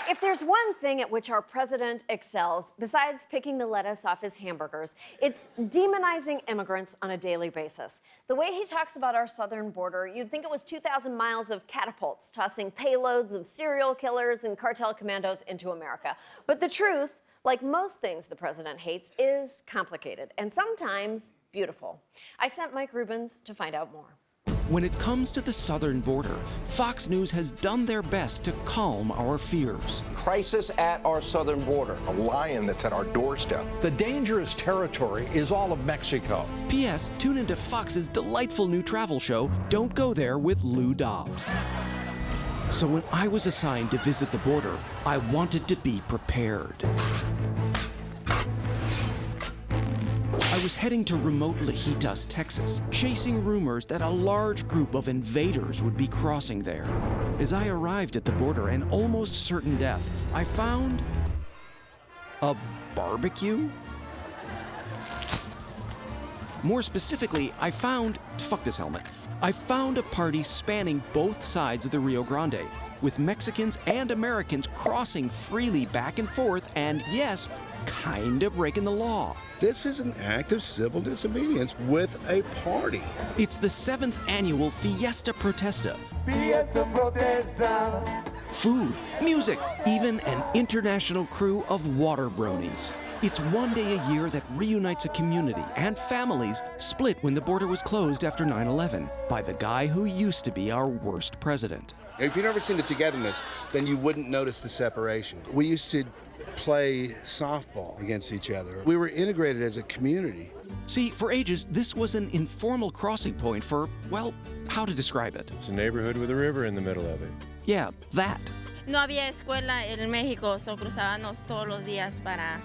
If there's one thing at which our president excels, besides picking the lettuce off his hamburgers, it's demonizing immigrants on a daily basis. The way he talks about our southern border, you'd think it was 2,000 miles of catapults tossing payloads of serial killers and cartel commandos into America. But the truth, like most things the president hates, is complicated and sometimes beautiful. I sent Mike Rubens to find out more. When it comes to the southern border, Fox News has done their best to calm our fears. Crisis at our southern border. A lion that's at our doorstep. The dangerous territory is all of Mexico. P.S. Tune into Fox's delightful new travel show, Don't Go There with Lou Dobbs. So when I was assigned to visit the border, I wanted to be prepared. I was heading to remote Lajitas, Texas, chasing rumors that a large group of invaders would be crossing there. As I arrived at the border, an almost certain death, I found a barbecue? More specifically, I found a party spanning both sides of the Rio Grande, with Mexicans and Americans crossing freely back and forth and, yes, kinda breaking the law. This is an act of civil disobedience with a party. It's the 7th annual Fiesta Protesta. Fiesta Protesta. Food, music, even an international crew of water bronies. It's one day a year that reunites a community and families split when the border was closed after 9/11 by the guy who used to be our worst president. If you've never seen the togetherness, then you wouldn't notice the separation. We used to play softball against each other. We were integrated as a community. See, for ages, this was an informal crossing point for, well, how to describe it? It's a neighborhood with a river in the middle of it. Yeah, that. No había escuela en México, so cruzábamos todos los días para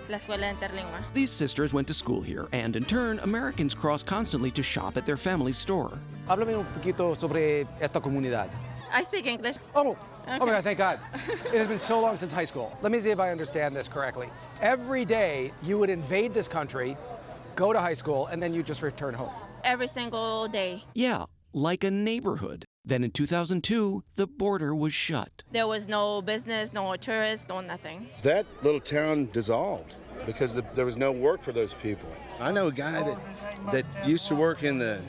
la escuela interlingua. These sisters went to school here, and in turn, Americans crossed constantly to shop at their family's store. Háblame un poquito sobre esta comunidad. I speak English. Oh, okay. Oh my God, thank God. It has been so long since high school. Let me see if I understand this correctly. Every day, you would invade this country, go to high school, and then you just return home. Every single day. Yeah, like a neighborhood. Then in 2002, the border was shut. There was no business, no tourists, no nothing. That little town dissolved because there was no work for those people. I know a guy that used to work in the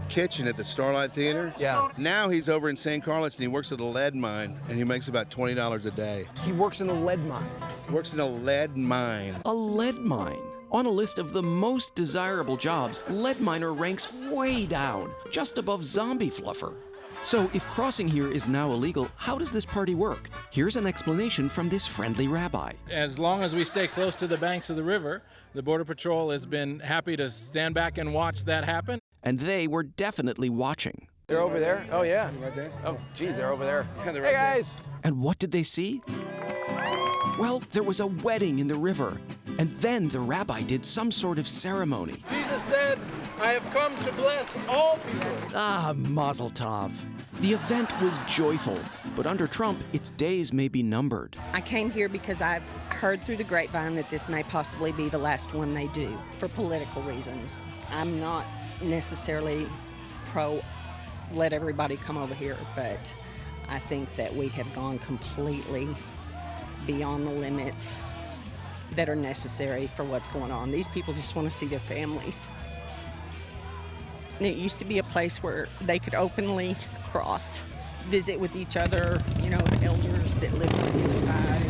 kitchen at the Starlight Theater. Yeah. Now he's over in St. Carlos and he works at a lead mine and he makes about $20 a day. He works in a lead mine. Works in a lead mine. A lead mine. On a list of the most desirable jobs, lead miner ranks way down, just above zombie fluffer. So if crossing here is now illegal, how does this party work? Here's an explanation from this friendly rabbi. As long as we stay close to the banks of the river, the Border Patrol has been happy to stand back and watch that happen. And they were definitely watching. They're over there? Oh, yeah. Right there? Oh, geez, they're over there. Yeah, they're hey, right guys. And what did they see? Well, there was a wedding in the river. And then the rabbi did some sort of ceremony. Jesus said, I have come to bless all people. Ah, Mazel Tov. The event was joyful, but under Trump, its days may be numbered. I came here because I've heard through the grapevine that this may possibly be the last one they do for political reasons. I'm not necessarily pro let everybody come over here, but I think that we have gone completely beyond the limits that are necessary for what's going on. These people just want to see their families. And it used to be a place where they could openly cross, visit with each other, you know, the elders that lived on the other side.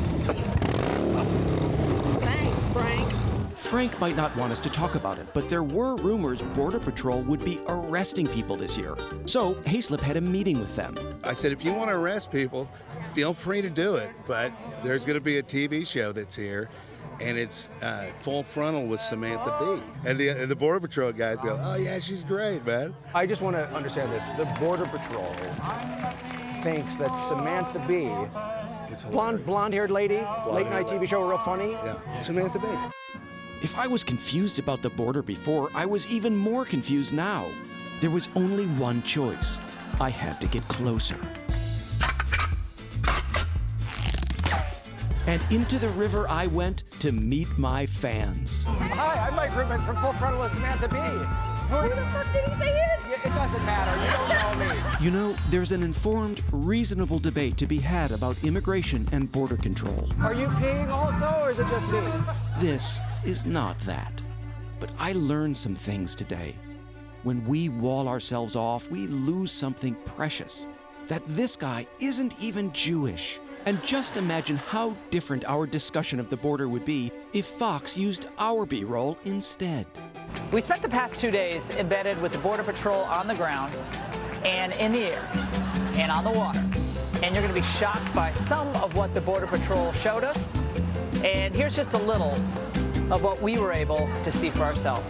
Thanks, Frank. Frank might not want us to talk about it, but there were rumors Border Patrol would be arresting people this year. So Hayslip had a meeting with them. I said, if you want to arrest people, feel free to do it, but there's going to be a TV show that's here, and it's Full Frontal with Samantha Bee. And the Border Patrol guys go, oh yeah, she's great, man. I just want to understand this. The Border Patrol thinks that Samantha Bee, blonde-haired lady, late-night TV show, real funny. Yeah, Samantha Bee. If I was confused about the border before, I was even more confused now. There was only one choice. I had to get closer. And into the river I went to meet my fans. Hi, I'm Mike Rubens from Full Frontal with Samantha Bee. Who the fuck did he say it? It doesn't matter. You don't know me. You know, there's an informed, reasonable debate to be had about immigration and border control. Are you peeing also, or is it just me? This is not that. But I learned some things today. When we wall ourselves off, we lose something precious. That this guy isn't even Jewish. And just imagine how different our discussion of the border would be if Fox used our B-roll instead. We spent the past 2 days embedded with the Border Patrol on the ground and in the air and on the water. And you're going to be shocked by some of what the Border Patrol showed us. And here's just a little of what we were able to see for ourselves.